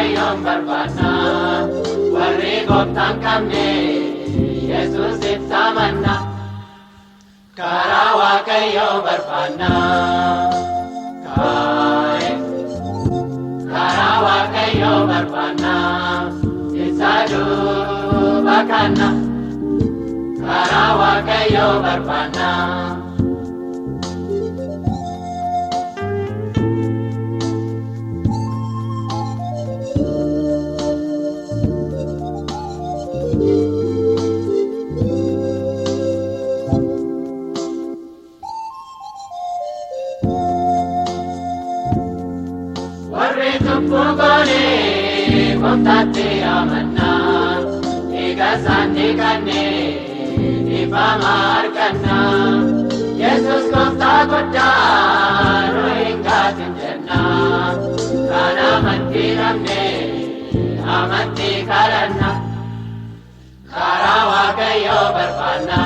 waaqayyoon barbaanna warri gooftaan qabne Yesuusitti amanna karaa waaqayyoo barbaanna karaa waaqayyoo barbaanna isa duuba kanna karaa waaqayyoo barbaanna. Gooftaatti amanna eega isaanii kanneen ifama arganna Yesuus gooftaa guddaa nu hin gaatin jenna kan amantii dhabne amantii kadhanna karaa waaqayyoo barbaanna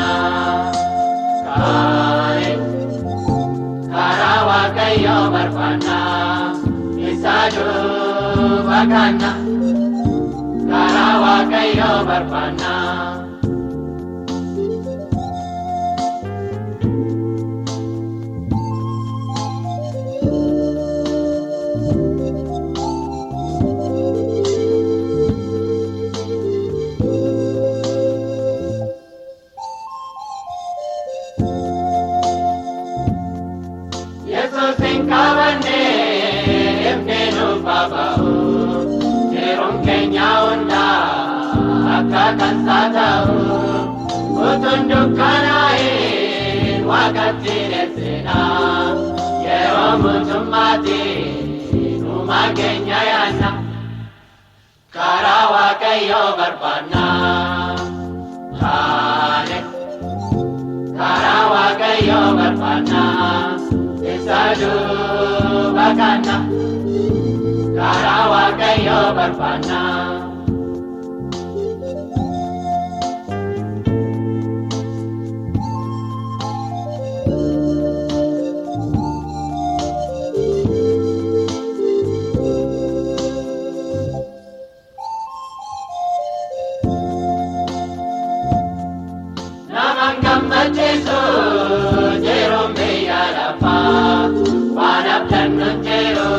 karaa waaqayyoo barbaanna isa duuba kanna karaa waaqayyoo barbaanna. Yesuusin qabanne ifneenu baba'u yeroon keenya hundaa akka kansaa ta'u utuun dukkanaa'in waaqatti dheessina yeroo mootummaatti dhuma keenya yaanna karaa waaqayyoo barbaanna karaa waaqayyoo barbaanna isa duuba kanna karaa waaqayyoo barbaanna. Naman gammachiisu jeroon biyya lafaa waan abdannu jiru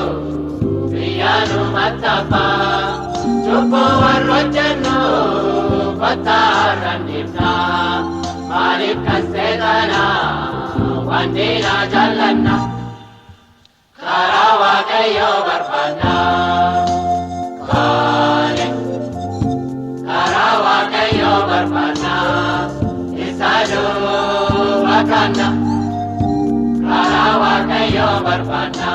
biyya nu mattafaa cubbuu warra hojjennu kottaa har'an dhiifna maaliif kan seexana waan diinaa jaallanna karaa waaqayyoo barbaanna karaa waaqayyoo barbaanna isa duuba kanna karaa waaqayyoo barbaanna.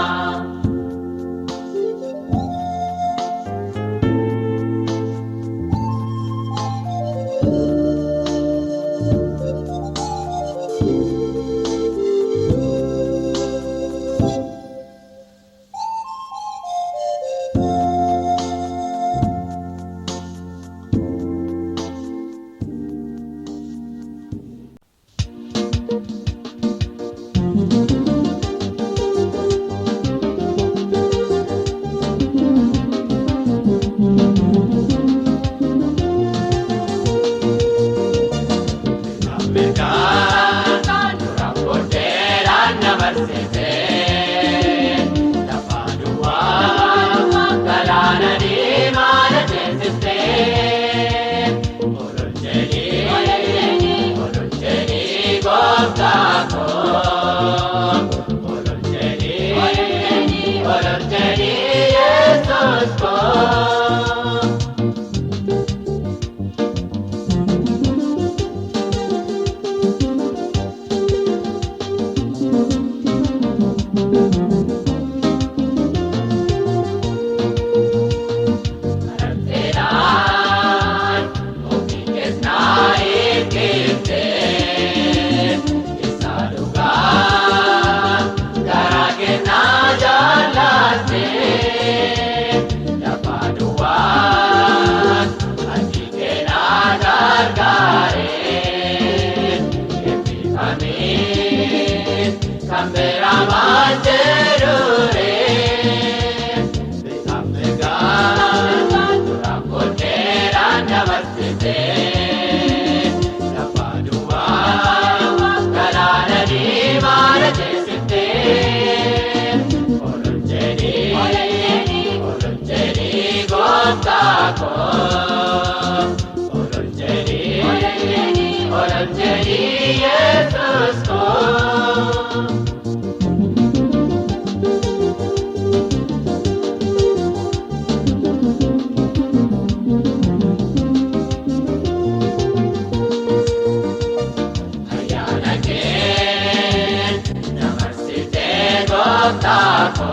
ko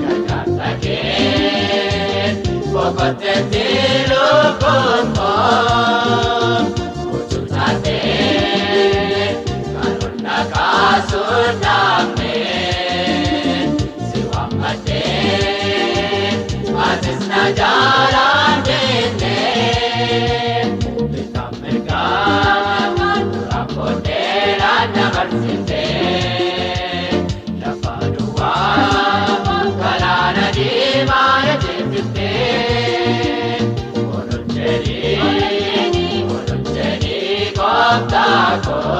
gargaarsa kee boqotetti lubbuun koo utuu taatee kan hunda kaasuun dhaabne si waammattee atis na jaalaan deemne bitaan mirgaan duraan booddeedhaan dabarsite lafa duwwaa galaana diimaa yajeeffifte ol jedhii gooftaa koo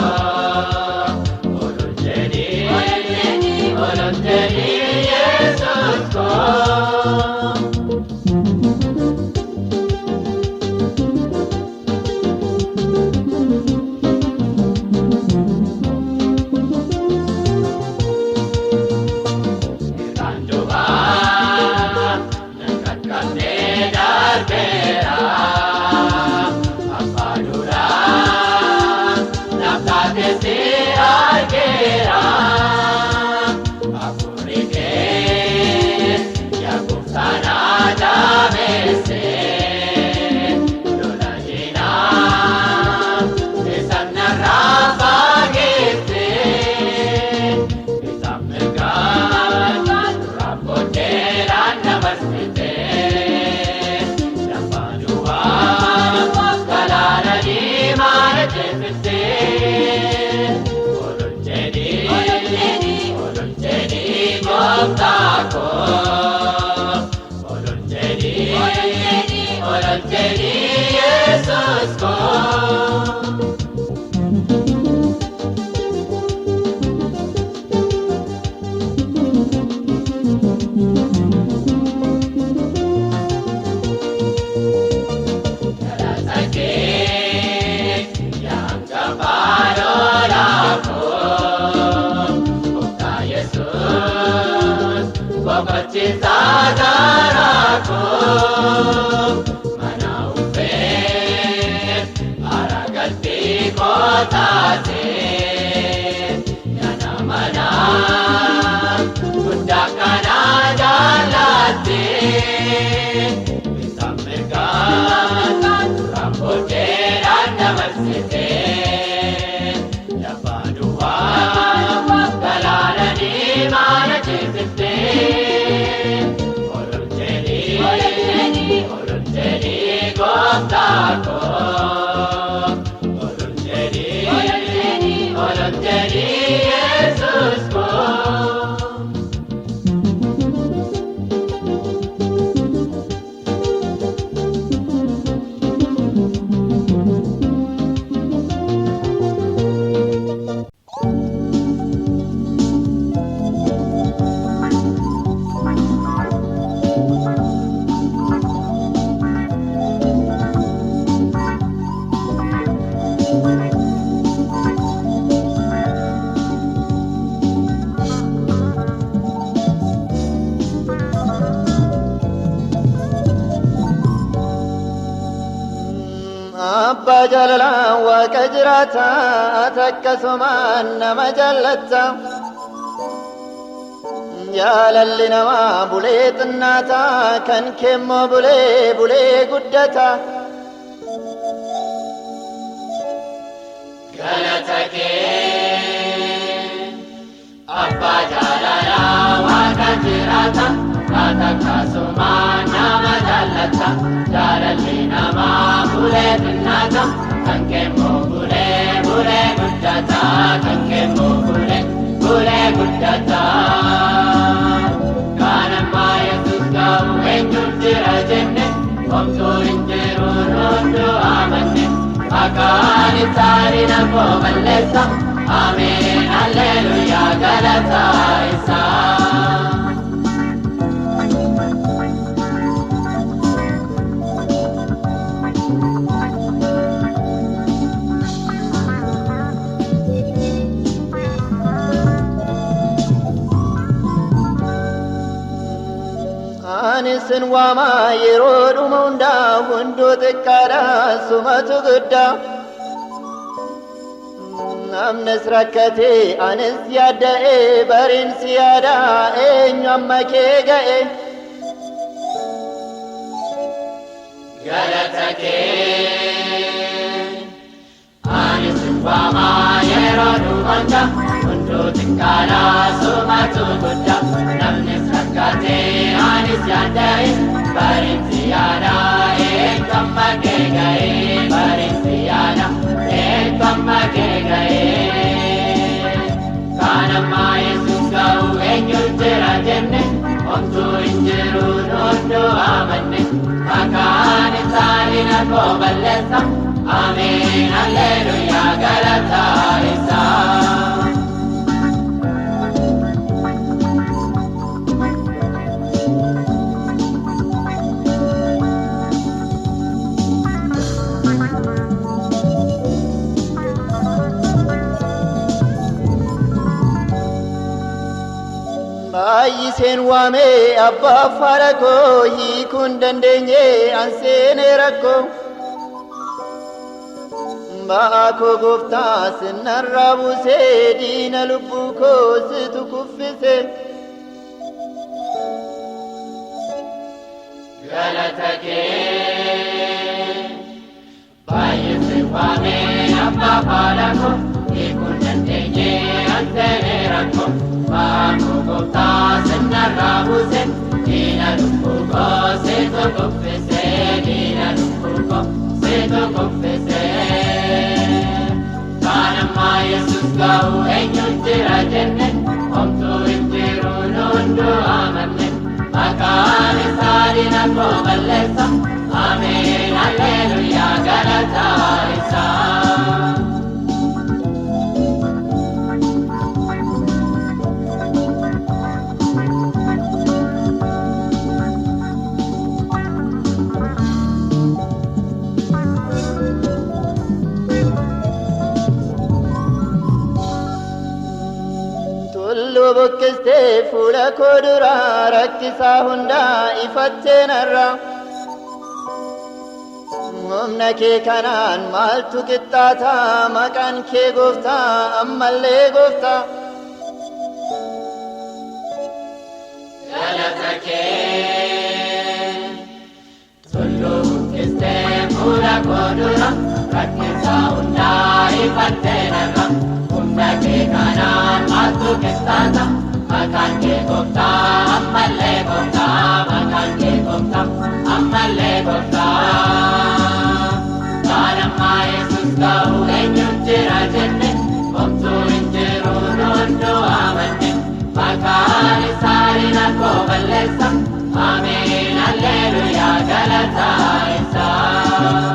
ol jedhii Yesuus koo. Abbaa jaalalaa waaqa jiraataa takkasumaan nama jaallata jaalalli namaa bulee xinnaataa kan keemmoo bulee guddata galata kee abbaa jaalalaa waaqa jiraataa takkasumaan nama jaallata jaalalli namaa bulee xinnaataa kan keemmoo bulee guddata kan keemmoo bulee guddata kan ammaa Yesuus ga'u eenyuun jira jenne homtuu hin jiru hunduu amanne maqaan isaanii nama balleessa ameen alleluuyaa galata isaa. Sin waama yeroo dhuma hundaa hunduu xiqqaadha sumatu guddaa amnes rakkate anis yaadda'e bariinsi yaada eenyu amma kee ga'e galata kee ani simbama yeroo dhumanda hunduu xiqqaadhaa sumatu guddaa namnis rakkate anis yaadda'e bariinsi yaada eenyu amma kee ga'e bariinsi yaada eenyu amma kee ga'e kanamma Yesuus ga'u eenyu jira jenne homtuu hin jiru hunduu amanne maqaan isaanii na koo balleessa ameen alleluuyaa galata isaa. baay'iseen waame abbaa faara koo hiikuu hin dandeenye anseenee rakkoo ba'aa koo gooftaa sinarraa buusee diina lubbuu koo situ kuffise galata kee baay'iseen waame abbaa faara koo hiikuu hin dandeenye anseenee rakkoo ba'aa koo gooftaa sinarraa buusee diina lubbuu koo situ kuffise diina lubbuu koo situ kuffise kanamma Yesuus ga'u eenyu jira jenne homtuu hin jiru hunduu amanne maqaan isaanii na koo balleessa ameen alleluuyaa galata isaa. tulluu buqqistee fuula koo duraa rakkisaa hundaa ifattee narraa humna kee kanaan maaltu qixxaataa maqaan kee gooftaa ammallee gooftaa galata kee tulluu buqqistee fuula koo duraa rakkisaa hundaa ifattee narraa humna kee kanaan maaltu qixxaata maqaan kee gooftaa ammallee gooftaa maqaan kee gooftaa ammallee gooftaa kanamma Yesuus ga'u eenyu jira jenne homtuu hin jiru hunduu amanne maqaan isaanii na koo balleessa ameen alleluuyaa galata isaa.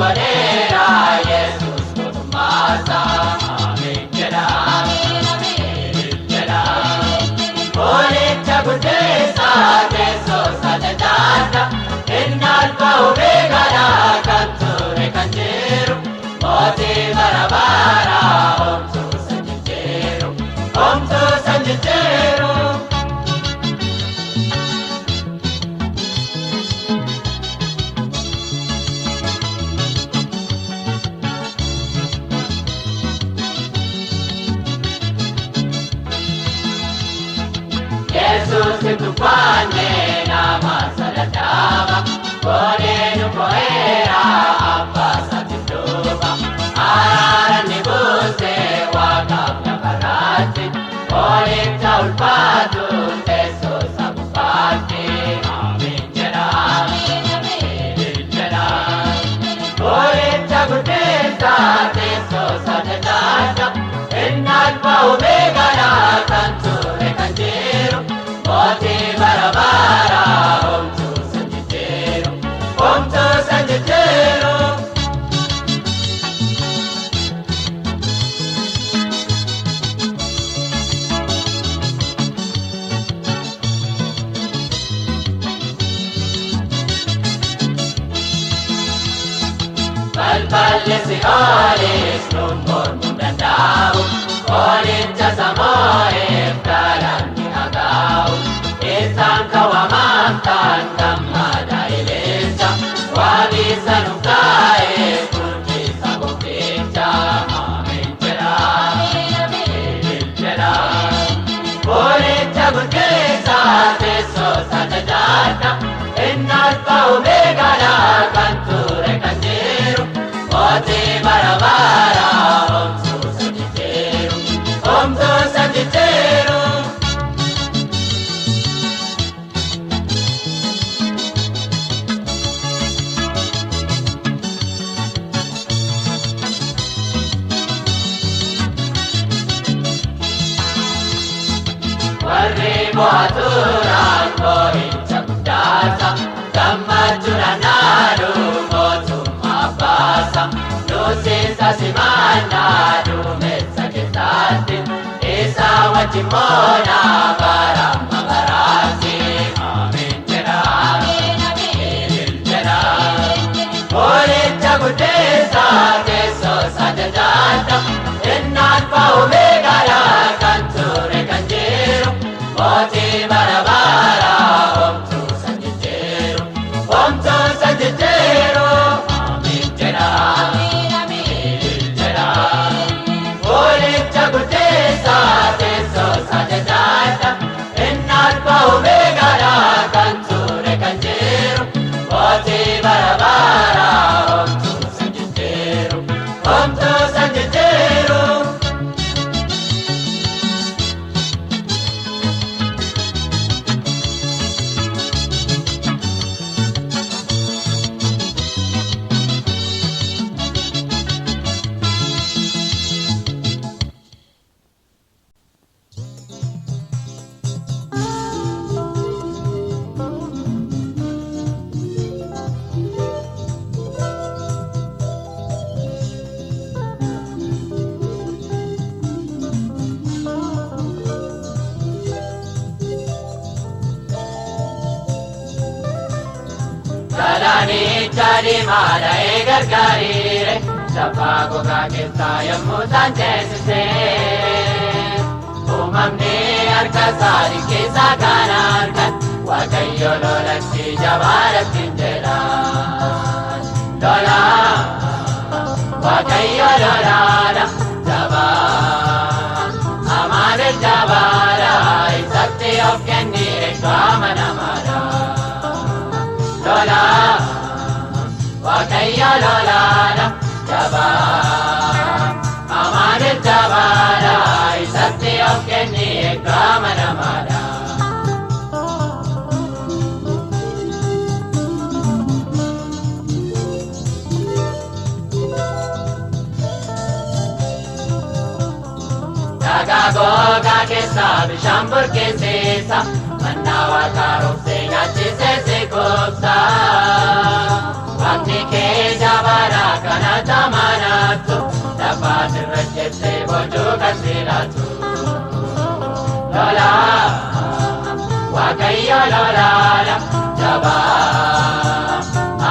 godheera Yesus mootummaasa amiin jedha jedha Olicha guddeessaa teessoo sajajaadha inni alfa omeegaadha kan ture kan jiru mootii bara baraa homtuu san jijjiiru Yesus itu pane nama salatama Kodenu koera apa satituba Araran nibuse wakabnya parati Kodeta ulpatu teso sabupati Amin jana jana Kodeta gudeta teso sadatata Enal pa omega na kanture kanjiru Moti bara homtuu san jijjiiru Balballi Si'oolis nun mormuu danda'u Olicha samoo'eef galanni hagaa'u Isaan kawwamamtaan gammada ililcha Waabii nu kaa'ee guddisa guddicha Amiin jedha jedha Olicha guddisa teessoo sajajaadha Inni alfa omeegaadha kan ture kan jiru Mootii bara baraa homtuu san jijjiiru Warri mo'aturaan boo'icha guddaasa gammachuudhaan naadu mootummaa baasa nuusinsa simannaa duumessa keessaatti isa wajjin moonaa baramma baraatti amiin jedha jedha Olicha guddeessa teessoo sajajaadha inni alfa omeegaadha kan ture kan jiru mootii bara baraa homtuu san jijjiiru amiin jedha jedha Olicha guddeessa teessoo sajajaadha inni alfa omeegaadha kan ture kan jiru mootii bara baraa homtuu san jijjiiru Galaanicha diimaadha gargaariire lafa gogaa keessaa yommuu isaan teessisee uumamni harka isaanii keessaa kan argan Waaqayyo lolatti jabaadhattiin jedhan lolaa Waaqayyo lolaadha jabaa amaanil jabaadha isatti of kennire qaama namaadha Lola, Waaqayyo lolaadha jabaa amaanil jabaadha isatti of kennire qaama namaadha Dhagaa gogaa keessaa bishaan burqisiisa mannaa Waaqaa roobsee nyaachisee si quubsa Wakni kee jabaadha kana jamaanaattu lafaat irra jettee boojuu kan silaatu. Lolaa Waaqayyo lolaadha jabaa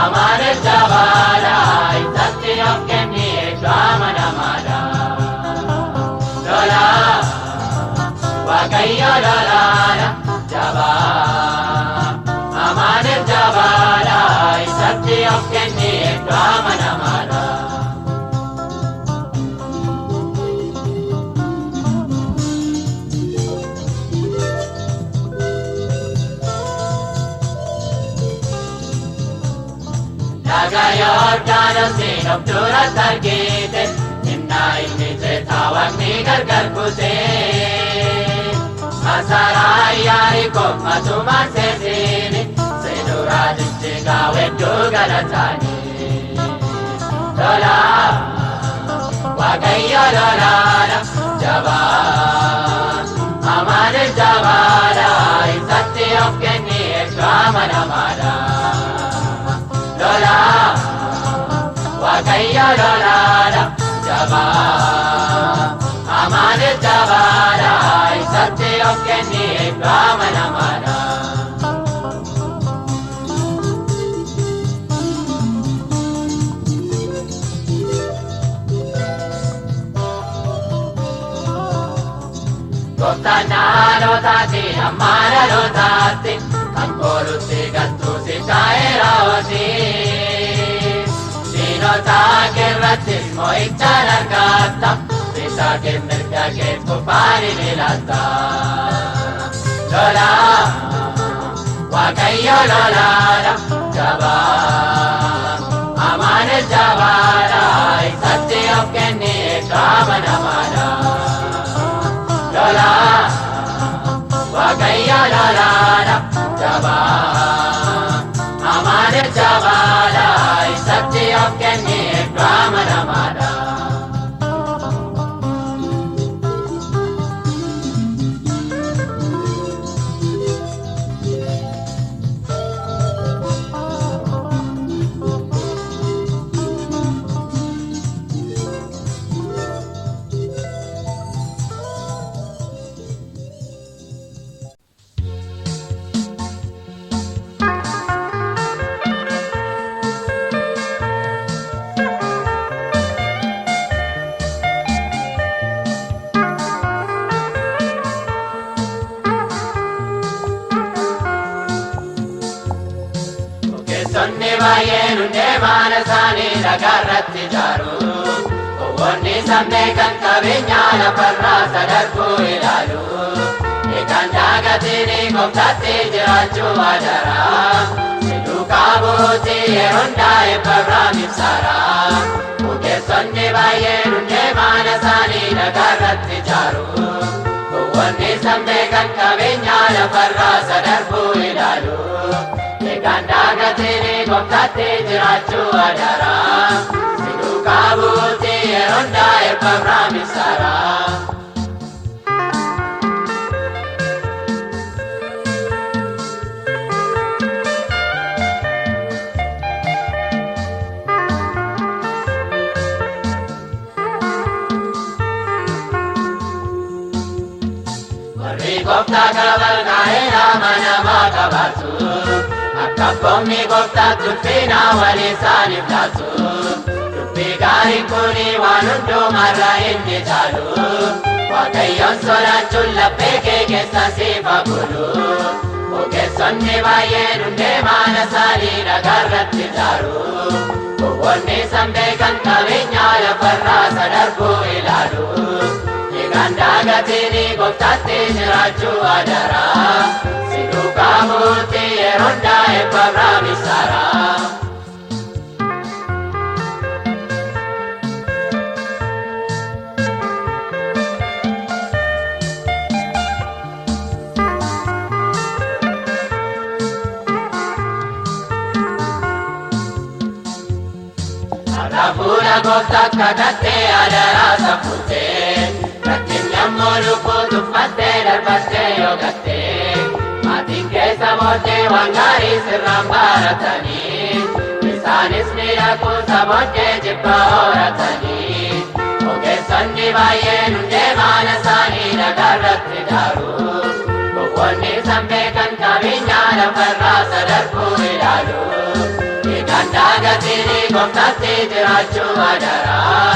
amaanis jabaadha isatti of kenni eegaa amanamaadha. Lolaa Waaqayyo lolaadha jabaa amaanis jabaadha isatti of kenni eegaa amanamaadha. Laga Yordaanosiin of duratti argite innaa inni jeetaa Waaqni gargar kutee. Masaraa Yaarikoof matumaan seesiini seenuraa jijjigaa wedduu galataanii. Lolaa Waaqayyo lolaadha jabaa amaanis jabaadha isatti of kenni eegaa amanamaadha. Lolaa Waaqayyo lolaadha jabaa amaanis jabaadha isatti of kenni eegaa amanamaadha. Gooftaan dhaalootaati ammaa dhalootaatti kan koolutti galtuu si taa'eera hojii. Diinota keerrattis moo'ichaan argatta bitaa kee mirga kee qofaan ni ilaalta. Lolaa Waaqayyo lolaadha jabaa amaanis jabaadha isatti of kenni eegaa amanamaadha. Lolaa Waaqayyo lolaadha jabaa amaanis jabaadha isatti of kenni eegaa amanamaadha. Ogeessonni baay'een hundee mana isaanii dhagaarratti ijaaru. Gowwoonni sammee kan qabeenyaa lafarraa sadarkuu ilaalu. Eegaan daagatiin gooftaatti jiraachuu adara. Duukaa buutii yeroo hundaa'e Abrahaam ibsaara. Ogeessonni baay'een hundee mana isaanii dhagaarratti ijaaru. Gowwoonni sammee kan qabeenyaa lafarraa sadarkuu ilaalu. Eegaan daagatiin gooftaatti jiraachuu adara. Duukaa buutii yeroo hundaa'e Abrahaam ibsaara. Warri gooftaa kabalkaa'ee amanamaa qabaatu. Akka abboonni gooftaatti ulfina walii isaaniif laatu. Dubbii gaariin kuni waan hundumarra inni caalu. Waaqayyoon sodaachuun laphee kee keessa siif haa bulu. Ogeessonni baay'een hundee mana isaanii dhagaarratti ijaaru. Gowwoonni sammee kan qabeenyaa lafarraa sadarkuu ilaalu. Eegaan daagatiin gooftaatti jiraachuu adara. Si duukaa buutii yeroo hundaa'e Abrahaam ibsaara. Fuula gooftaa kakkattee adaraa safuutee. Rakkinni ammoo lubbuu tuffattee darbattee yoo gattee. Maatiin keessa booddee waan gaarii sirraan baratanii. Isaa isaanis ni dhaqu sabooddee jibba horatanii ogeessonni baay'een hundee maana isaanii dhagaarratti daaru gowwoonni sammee kan qabeenyaa lafarraa sadarkuu ilaalu eegaan daagatiin gooftaatti jiraachuu adaraa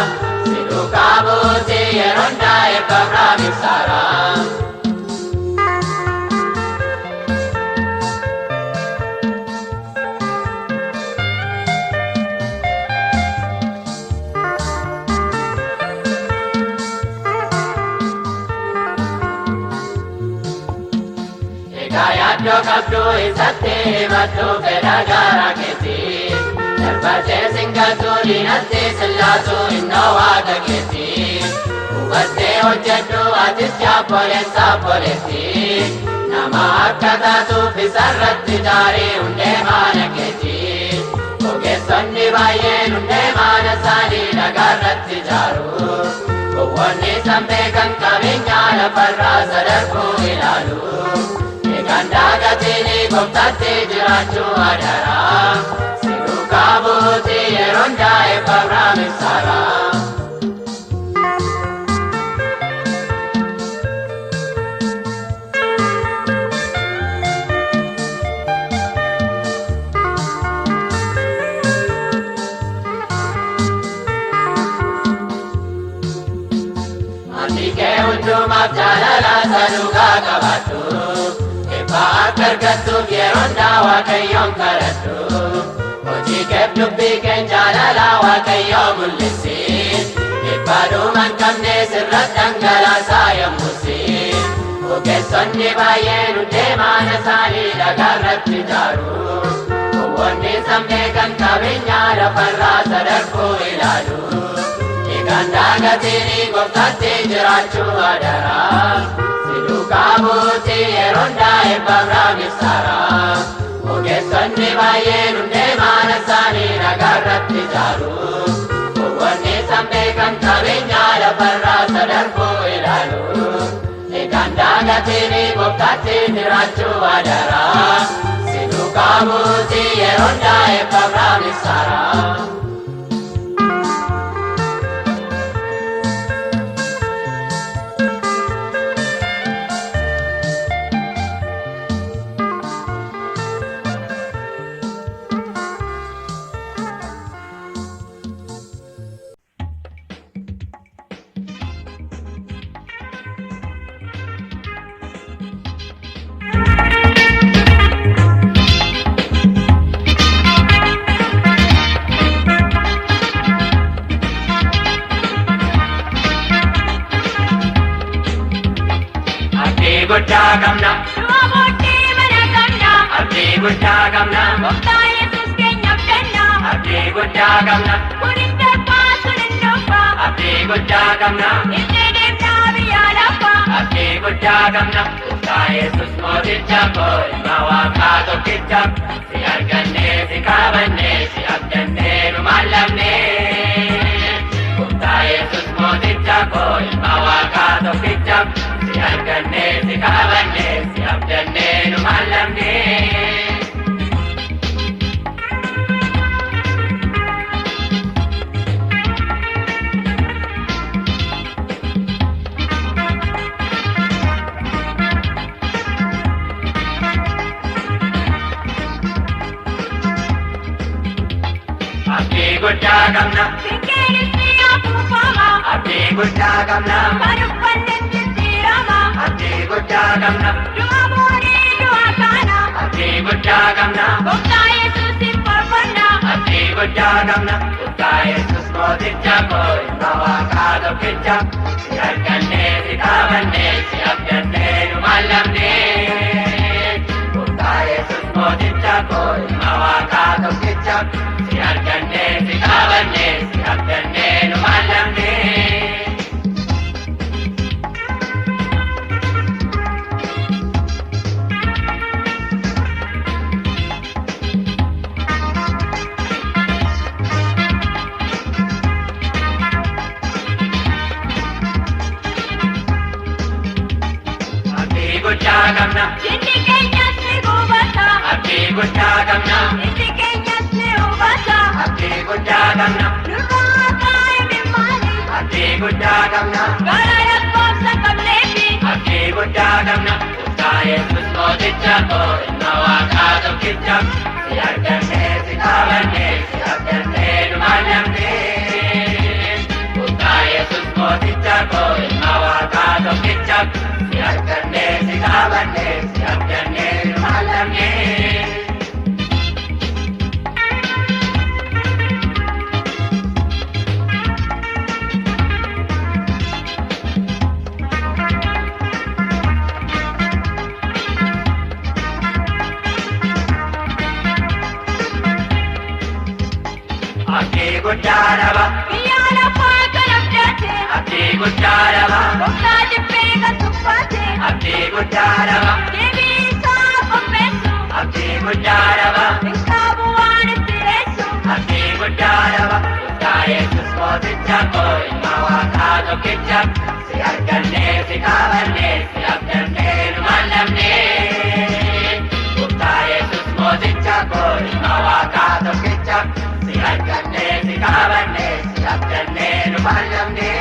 si duukaa buuti yeroon daa'e qabraa ibsaaraa. Yaaddo qabdu isatti himadhu fedha garaa keetii darbatee singatu diinatti sillaatu innoo waaqa keetii hubattee hojjedhu atis jaabboleessa obboleettii nama akka taatuuf isarratti jaarii hundee maana keetii ogeessonni baay'een hundee maana isaanii dhagaarratti jaaru gowwoonni sammee kan qabeenyaa lafarraa sadarkuu ilaalu eegaan daagatiin gooftaatti jiraachuu adaraa si duukaa buuti yeroon daa'e qabraa ibsaaraa. Maatii kee hundumaaf jaalala saduukaa qabaadhu akka argattuuf yeroon waaqayyoon kadhadhu hojii keef dubbii keen jaalala waaqayyoo mul'isi dhiphaadhuman qabne sirratti dhangalaasaa yommusi ogeessonni baay'een hundee maana isaanii dhagaarratti jaaru gowwoonni sammee kan qabeenyaa lafarraa sadarkuu ilaalu eegaan daagatiin gooftaatti jiraachuu adaraa duukaa buuti yeroon daa'e qabraa ibsaaraa ogeessonni baay'een hundee maana isaanii dhagaarratti jaaru gowwoonni sammee kan qabeenyaa lafarraa sadarkuu ilaalu eegaan daagatiin gooftaatti jiraachuu adaraa si duukaa buuti yeroon daa'e qabraa ibsaaraa. Guddaa qabna du'aabooddee mana qabna abdii guddaa qabna gooftaa Yesuus keenyaaf kenna abdii guddaa qabna kunis darbaa sun hin dhufa abdii guddaa qabna itti deemnaa biyya lafa abdii guddaa qabna gooftaa Yesuus mooticha koo ilma waaqaa tokkicha si argannee si qabannee si abdannee nu maallamnee gooftaa Yesuus mooticha koo ilma waaqaa tokkicha si argannee si qabannee si abdannee nu maallamnee. Abdii guddaa qabna sinkeenis ni afuufama abdii guddaa qabna kan uffanne jijjiirama abdii guddaa qabna du'a boonii du'a kana abdii guddaa qabna gooftaa Yesuusin faarfanna abdii guddaa qabna gooftaa Yesuus mooticha koo ilma waaqaa tokkicha si argannee si qabannee si abdannee nu maallamnee gooftaa Yesuus mooticha koo ilma waaqaa tokkicha si argannee si qabannee si abdannee nu maallamnee. Abdii guddaa qabna jinni keenyas ni gubata abdii guddaa qabna jinni keenyas ni hubata Sasa Abdi guddaa qabna Nurraa kaa'e maali Abdi guddaa qabna Gara lakkoofsa qabneefi Abdi guddaa qabna Gooftaa Yesuus mooticha koo ilma Waaqaa tokkicha si argannee si qaabannee si abdannee nu maallannee Gooftaa Yesuus mooticha koo ilma Waaqaa tokkicha si argannee si qaabannee si abdannee nu maallannee Abdi guddaa qaba Biyya lafaa kan abdaate Abdi guddaa qaba Gooftaa jibbee kan tuffaate Abdi guddaa qaba Deebii isaa qopheessu Abdi guddaa qaba Hin qabu waan itti reessu Abdi guddaa qaba Gooftaa Yesuus mooticha koo ilma Waaqaa tokkicha si argannee si qaabannee si abdannee nu maallannee Gooftaa Yesuus mooticha koo ilma Waaqaa tokkicha si argannee si qaabannee si abdannee nu maallannee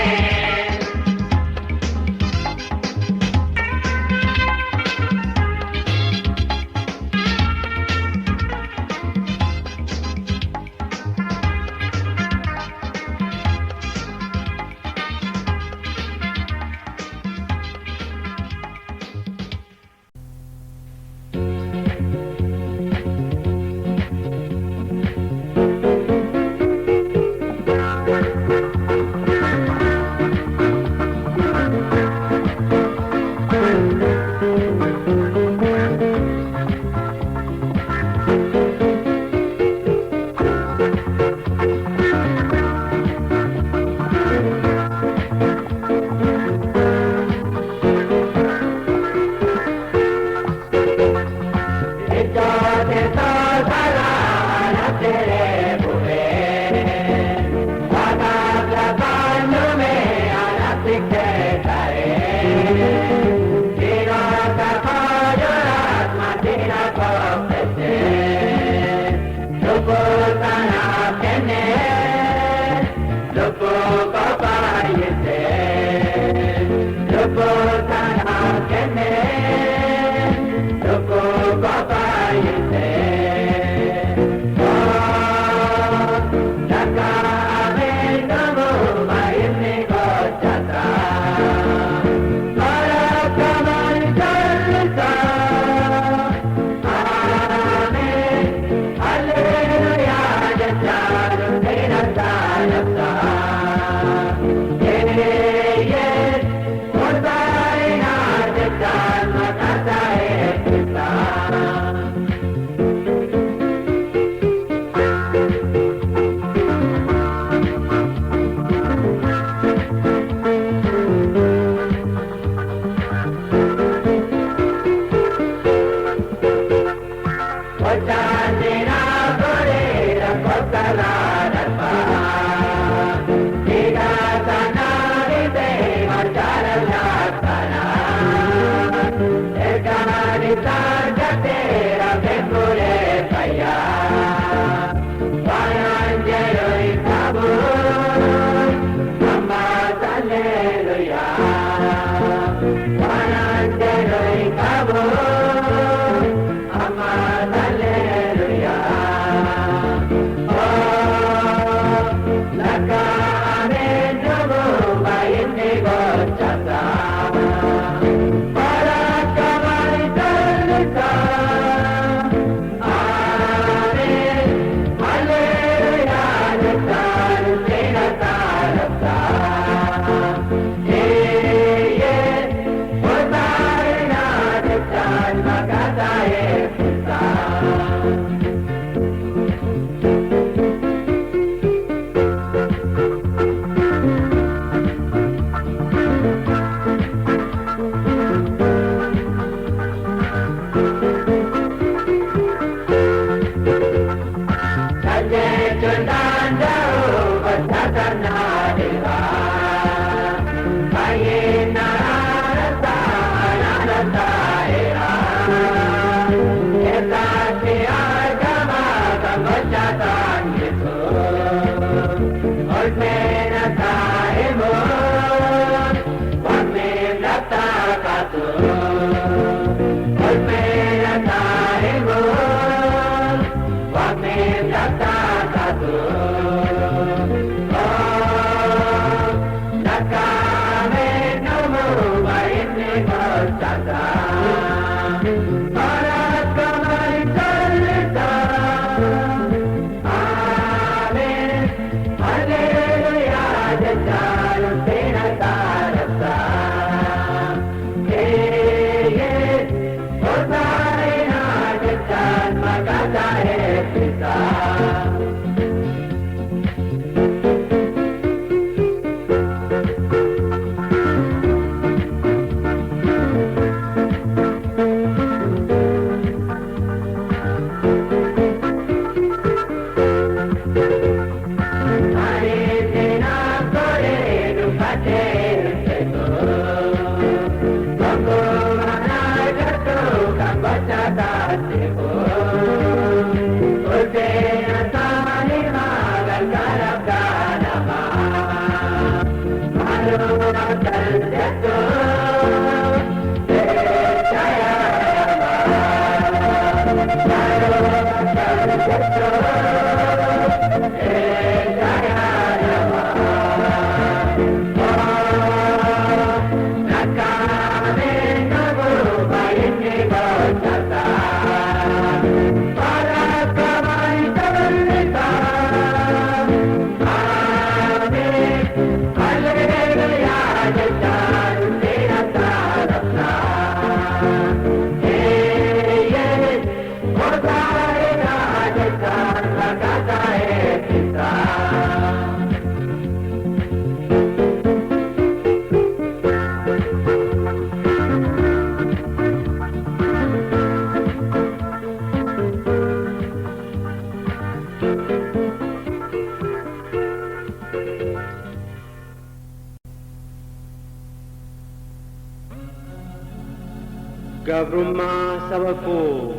Gabrummaa saba koo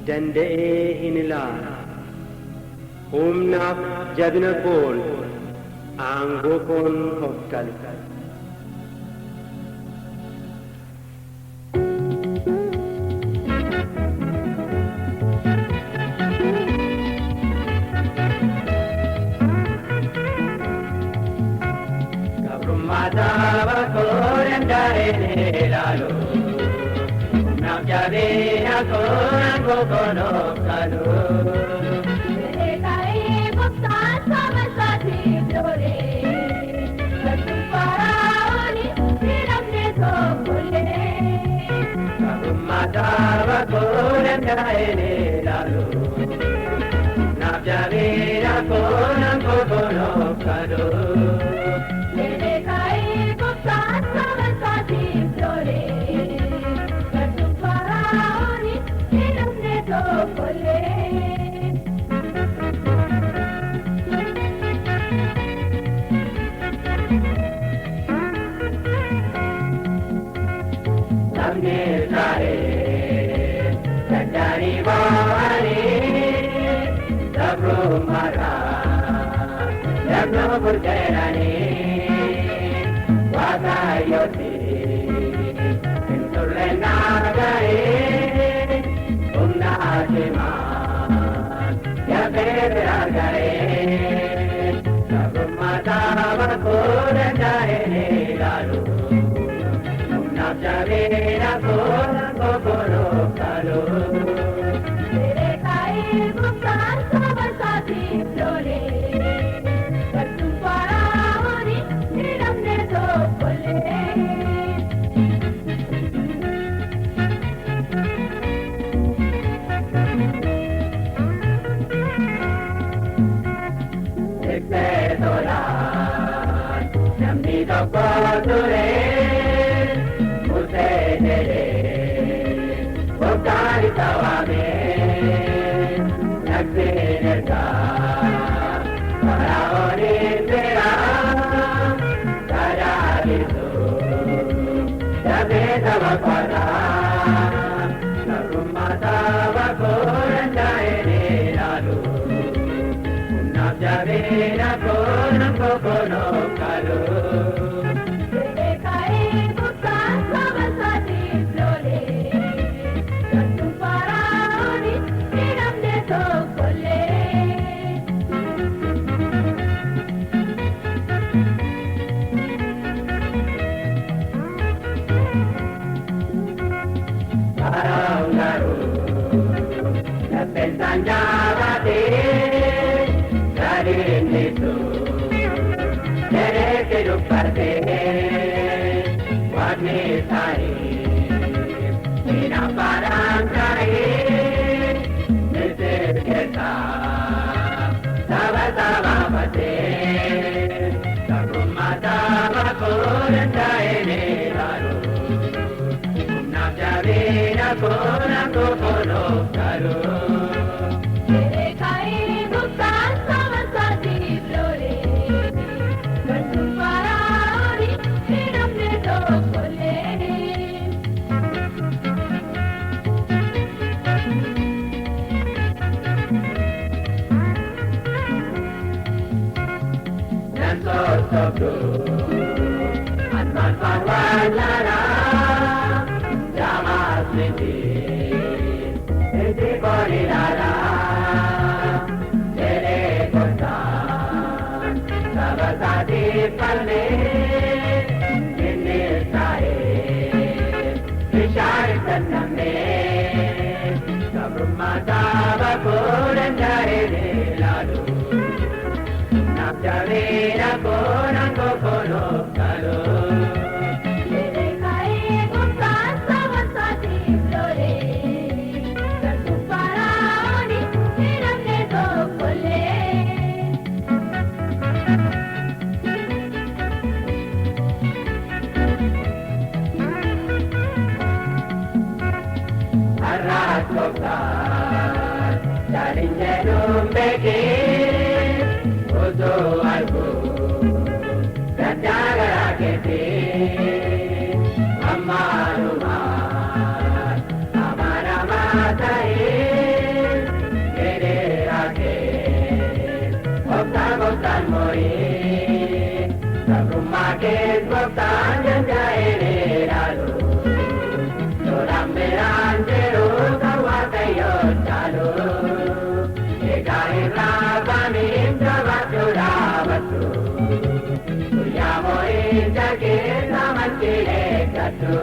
danda'ee hin ilaala. Humnaaf jabina koon aangoo koon of galcha. Gabrummaa saba koo danda'ee hin ilaalu. Jabina aangoo koon of galcha. Gabrummaa koo danda'ee hin ilaalu. Jabina aangoo koon of galcha. barang baru Lepesan jabati dari itu Jadi hidup parti Warni sari Bina parang kari Misir kita Sama-sama pasti Takumata kurenta ini lalu Nak jadi aku kono kalu Kai bukan sama saja flore Bersuara hidup itu boleh Dan sosok Atman pangwalara Jamas liti Liti koridara Jere kosan Sabasati palne Ini sae Ishar taname Sabrumata bakuran jare lalu Nakjavera konango kono kalu Kai bukan sama saja flore Bersuara hidup itu boleh Arat kokar Dari jenum bekir Uzo alku Sajagara keti Amarumat Amaramasai Gede ake Goptan moi Sabrumakit goptan janjaere lalu Soramberan jeru kawatayo chalu Ekaira pamin jabatu Tuyamo injake namaskile katu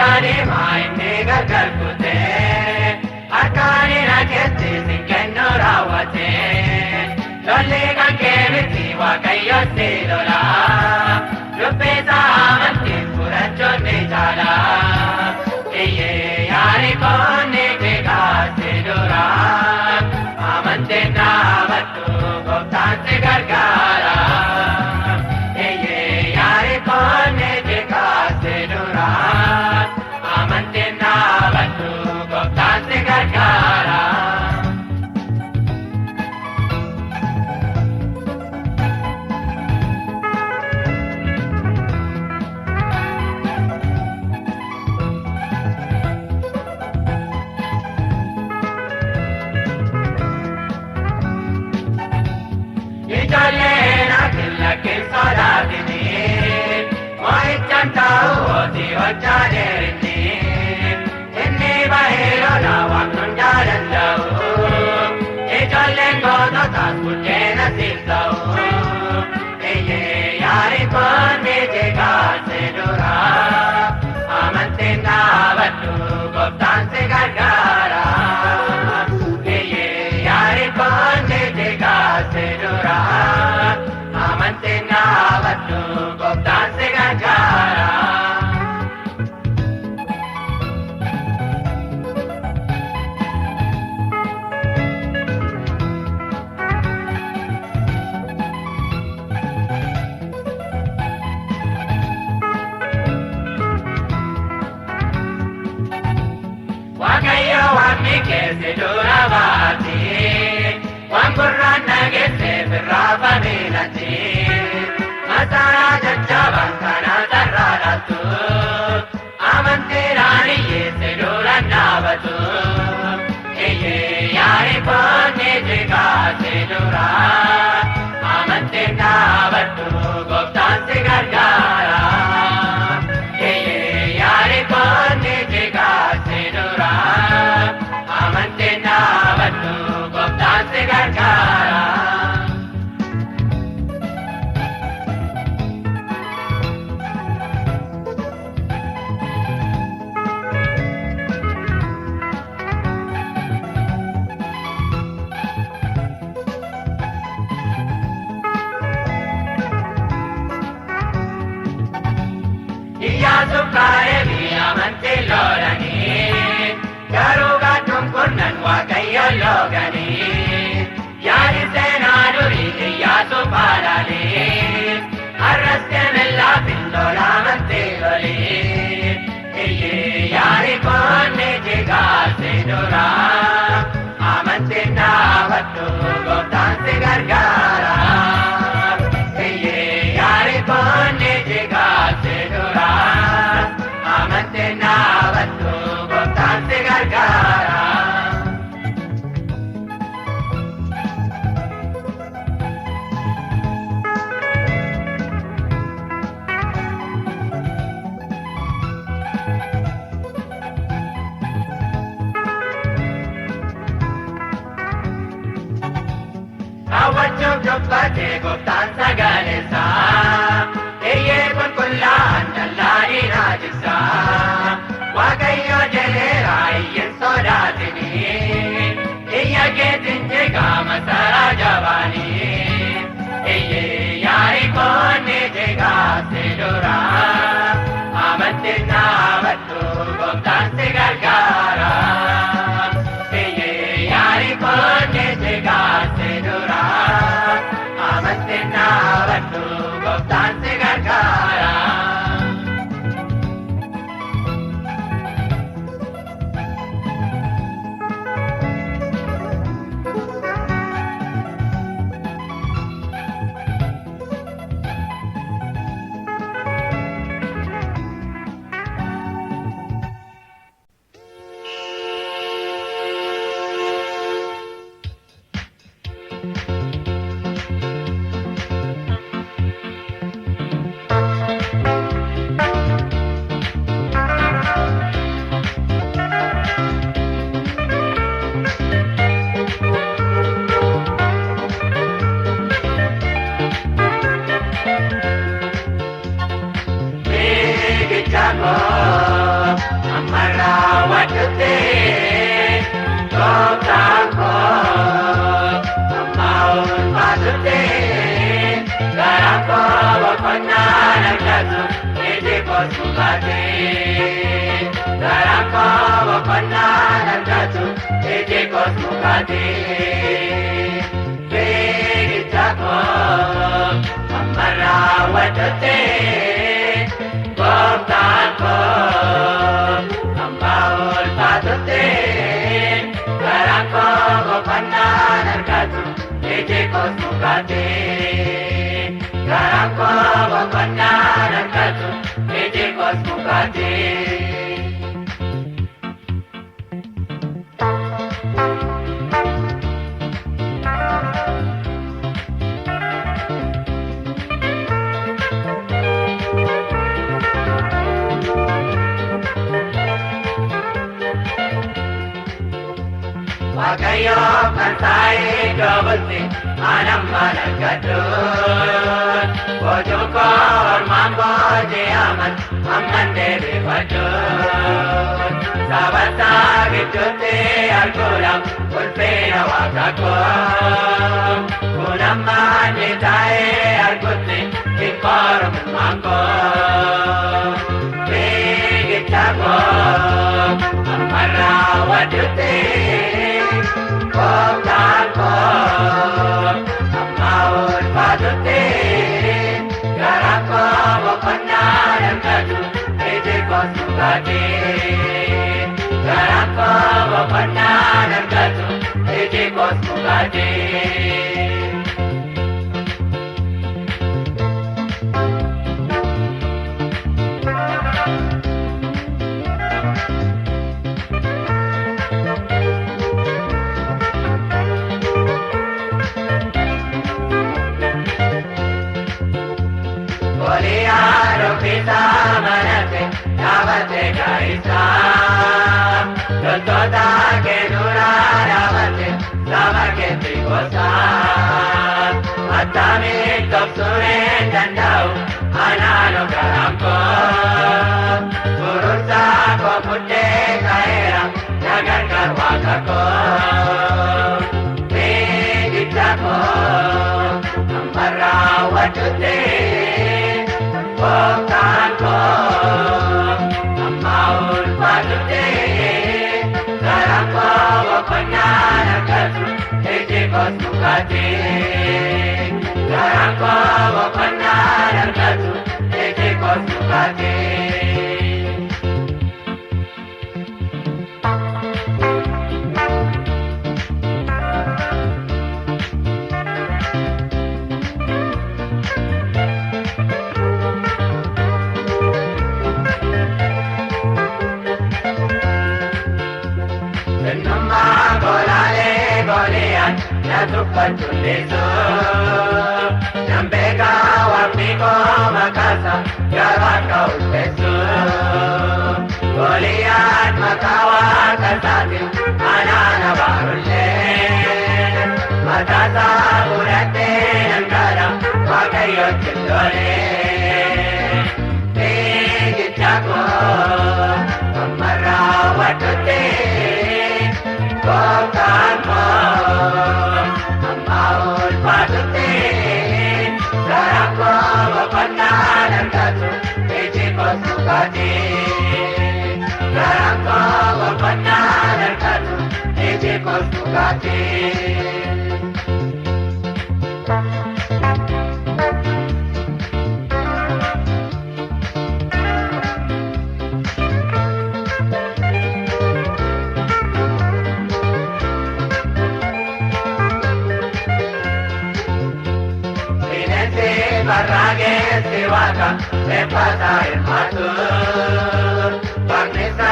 Ayyaani maayinni gargar kutee harkaani rakkatti si kennu raawwatee lolli kan keemiti waaqayyo si lola dubbisaa amantiin fudhachuun ni jaala iyyee yaari koonni beekaa si dura amantiin dhaabadhu gooftaan si gargaara iyyee yaari koonni beekaa si dura amantiin dhaabadhu gooftaan si gargaara. Ijoolleen akilla keessa laatini moo'ichaan ta'uu hojii hojjaa dheerinni inni bahee lola waaqnoon jaalanda'u ijoolleen goototaas buddeena siif ta'u iyyee yaari koonni jeeqaa si dura amantiin dhaabadhu gooftaan si gargaara iyyee yaari koonni jeeqaa si dura amantiin dhaabadhu gooftaan si gargaara. Waaqayyo waaqni keessa dura baati waan gurraan dhageesse birraa bareedatti masaraa jajjabaan kana sarara laattu amantiidhaan hiyyeesse dura dhaabatu iyyee yaari koonni jeeqaa si dura amantiin dhaabadhu gooftaan si gargaara iyyee yaari koonni jeeqaa si dura amantiin dhaabadhu gooftaan si gargaara. Iyyaasuuf kaa'eefi amantiin lolanii garuu gaadduun kurnan waaqayyo looganii yaadi seenaa durii Iyyaasuuf haadhanii har'as deemellaa fillola amantii lolii iyyee yaari koonni jeeqaa si dura amantiin dhaabadhu gooftaan si gargaara iyyee yaari koonni jeeqaa si dura amantiin dhaabadhu gooftaan si gargaara. Kaawwachuuf dubbatee gooftaan sagaleessaa iyyee qulqullaa'an dallaanii naajibsaa waaqayyo jedheera iyyin sodaatini iyya keetiin jeeqaa masaraa jabaanii iyyee yaari koonni jeeqaa si dura amantiin dhaabadhu gooftaan si gargaara iyyee yaari koonni jeeqaa si dura amantiin dhaabadhu gooftaan si gargaara. Amarawatute Goptako Amaun Patute Garako Wapananakazu Ede Kosukate Garako Wapananakazu Ede Kosukate Vegitako Amarawatute Goptako Amaul Patute Garako Wapananakazu Ede Kosukate Garako Wapananakazu Ede Kosukate Wakayo kansai dobulti anam malakatun Bojokor mambo jayaman amman devi patun Sabata gituti alkulam ulpena wakakum Kunamman nitae alkuti ikorum mangkum Bigitakum amarawaduti Goptako Amaul Patute Garako Wapananakazu Ede Kosukate Garako Wapananakazu Ede Kosukate Oliaro pita manate Navate kaisa Tontota ke nuraravate Samake trikosa Atame topsure dandau Anano karamko Purusa ko putte kaera Nagan karwakako Megitako Amarawatute Goptako Amaul Patute Garako Wapananakazu Ede Kosukate Garako Wapananakazu Ede Kosukate Natupantulizo Nambega wapiko makasa Garaka ulpeso Goliath makawa kasati Anana barule Matasa urate angara Wakayo chindore Tegitako Amarawatute Goptako Amaul Patute Garako Wapananakazu Ede Kosukate Garako Wapananakazu Ede Kosukate Barrage Sivaka me pasa el matur Barnesa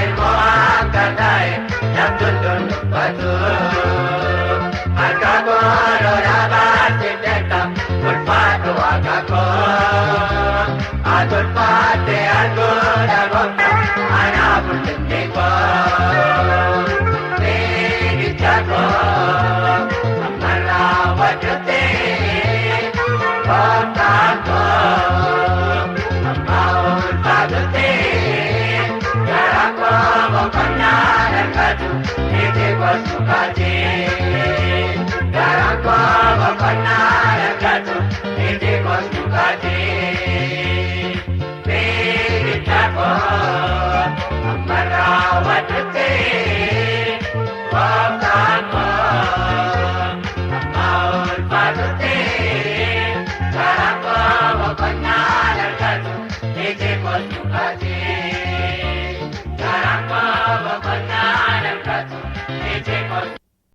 el Moab Katae Yamtutun Patur Alcako Loraba Siteka Ulfatu Akako Atulpate Alguna Gopta Anapul Tindeko Negitako Amarawatute Goptako Amaul Patute Garako kottu kaatee garaan koo